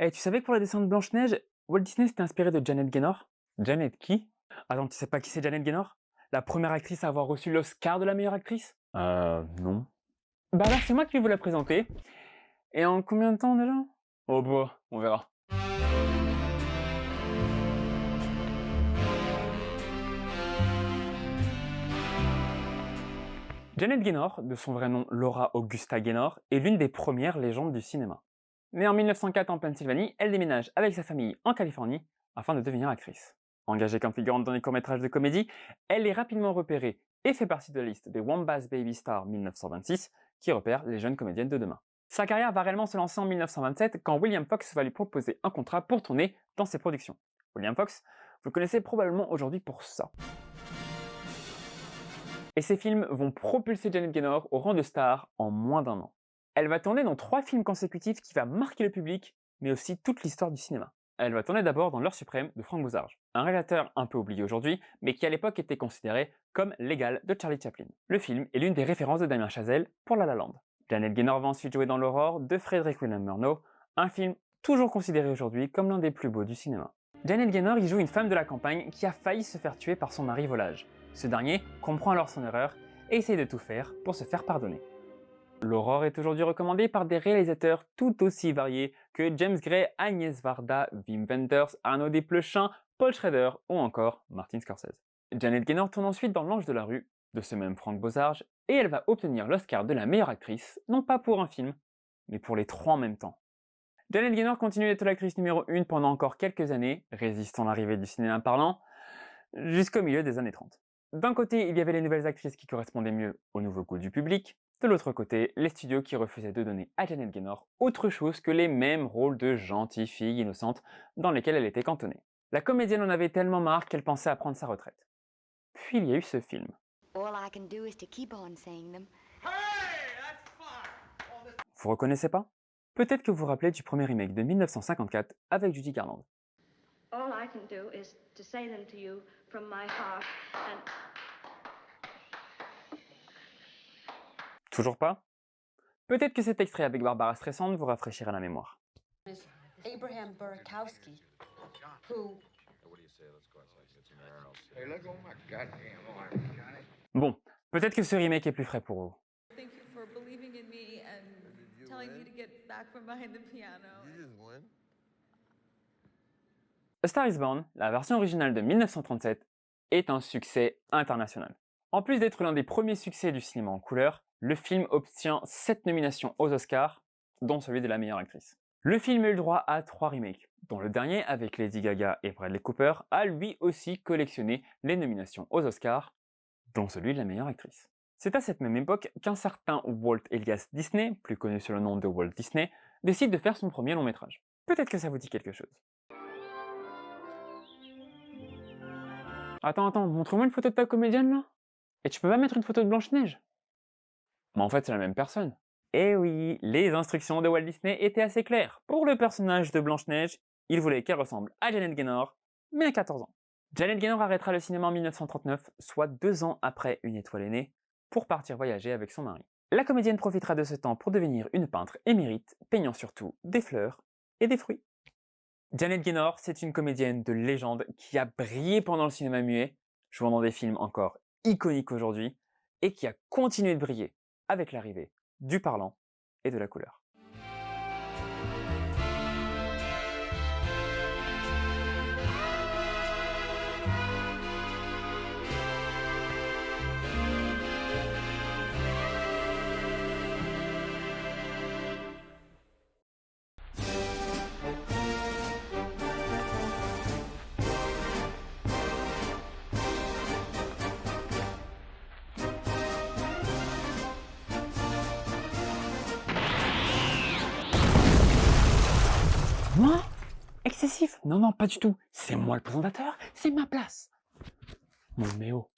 Eh, tu savais que pour la descente de Blanche-Neige, Walt Disney s'était inspiré de Janet Gaynor? Janet qui? Attends, tu sais pas qui c'est Janet Gaynor? La première actrice à avoir reçu l'Oscar de la meilleure actrice? Non. Bah alors c'est moi qui vais vous la présenter. Et en combien de temps déjà? Oh bah, on verra. Janet Gaynor, de son vrai nom Laura Augusta Gaynor, est l'une des premières légendes du cinéma. Née en 1904 en Pennsylvanie, elle déménage avec sa famille en Californie afin de devenir actrice. Engagée comme figurante dans des courts-métrages de comédie, elle est rapidement repérée et fait partie de la liste des Wombats Baby Star 1926 qui repère les jeunes comédiennes de demain. Sa carrière va réellement se lancer en 1927 quand William Fox va lui proposer un contrat pour tourner dans ses productions. William Fox, vous le connaissez probablement aujourd'hui pour ça. Et ces films vont propulser Janet Gaynor au rang de star en moins d'un an. Elle va tourner dans 3 films consécutifs qui va marquer le public, mais aussi toute l'histoire du cinéma. Elle va tourner d'abord dans L'heure suprême de Frank Bozarge, un réalisateur un peu oublié aujourd'hui, mais qui à l'époque était considéré comme l'égal de Charlie Chaplin. Le film est l'une des références de Damien Chazelle pour La La Land. Janet Gaynor va ensuite jouer dans L'Aurore de Frederick William Murnau, un film toujours considéré aujourd'hui comme l'un des plus beaux du cinéma. Janet Gaynor y joue une femme de la campagne qui a failli se faire tuer par son mari volage. Ce dernier comprend alors son erreur et essaye de tout faire pour se faire pardonner. L'Aurore est aujourd'hui recommandée par des réalisateurs tout aussi variés que James Gray, Agnès Varda, Wim Wenders, Arnaud Desplechin, Paul Schrader ou encore Martin Scorsese. Janet Gaynor tourne ensuite dans L'Ange de la rue, de ce même Frank Bozarge, et elle va obtenir l'Oscar de la meilleure actrice, non pas pour un film, mais pour les 3 en même temps. Janet Gaynor continue d'être l'actrice numéro 1 pendant encore quelques années, résistant l'arrivée du cinéma parlant, jusqu'au milieu des années 30. D'un côté, il y avait les nouvelles actrices qui correspondaient mieux au nouveau goût du public, de l'autre côté, les studios qui refusaient de donner à Janet Gaynor autre chose que les mêmes rôles de gentille fille innocente dans lesquels elle était cantonnée. La comédienne en avait tellement marre qu'elle pensait à prendre sa retraite. Puis il y a eu ce film. Vous reconnaissez pas? Peut-être que vous vous rappelez du premier remake de 1954 avec Judy Garland. All I can do is to say them to you from my heart and Toujours pas? Peut-être que cet extrait avec Barbara Streisand vous rafraîchira la mémoire. Abraham Burakowski, who Bon, peut-être que ce remake est plus frais pour vous. Thank you for believing in me and telling me to get back from behind the piano. A Star is Born, la version originale de 1937, est un succès international. En plus d'être l'un des premiers succès du cinéma en couleur, le film obtient 7 nominations aux Oscars, dont celui de la meilleure actrice. Le film a eu le droit à 3 remakes, dont le dernier, avec Lady Gaga et Bradley Cooper, a lui aussi collectionné les nominations aux Oscars, dont celui de la meilleure actrice. C'est à cette même époque qu'un certain Walt Elias Disney, plus connu sous le nom de Walt Disney, décide de faire son premier long métrage. Peut-être que ça vous dit quelque chose. Attends, montre-moi une photo de ta comédienne là. Et tu peux pas mettre une photo de Blanche-Neige? Mais en fait, c'est la même personne. Eh oui, les instructions de Walt Disney étaient assez claires. Pour le personnage de Blanche-Neige, il voulait qu'elle ressemble à Janet Gaynor, mais à 14 ans. Janet Gaynor arrêtera le cinéma en 1939, soit 2 ans après Une étoile est née, pour partir voyager avec son mari. La comédienne profitera de ce temps pour devenir une peintre émérite, peignant surtout des fleurs et des fruits. Janet Gaynor, c'est une comédienne de légende qui a brillé pendant le cinéma muet, jouant dans des films encore iconiques aujourd'hui, et qui a continué de briller avec l'arrivée du parlant et de la couleur. Moi? Excessif? Non, pas du tout. C'est moi le présentateur, c'est ma place. Mon méo.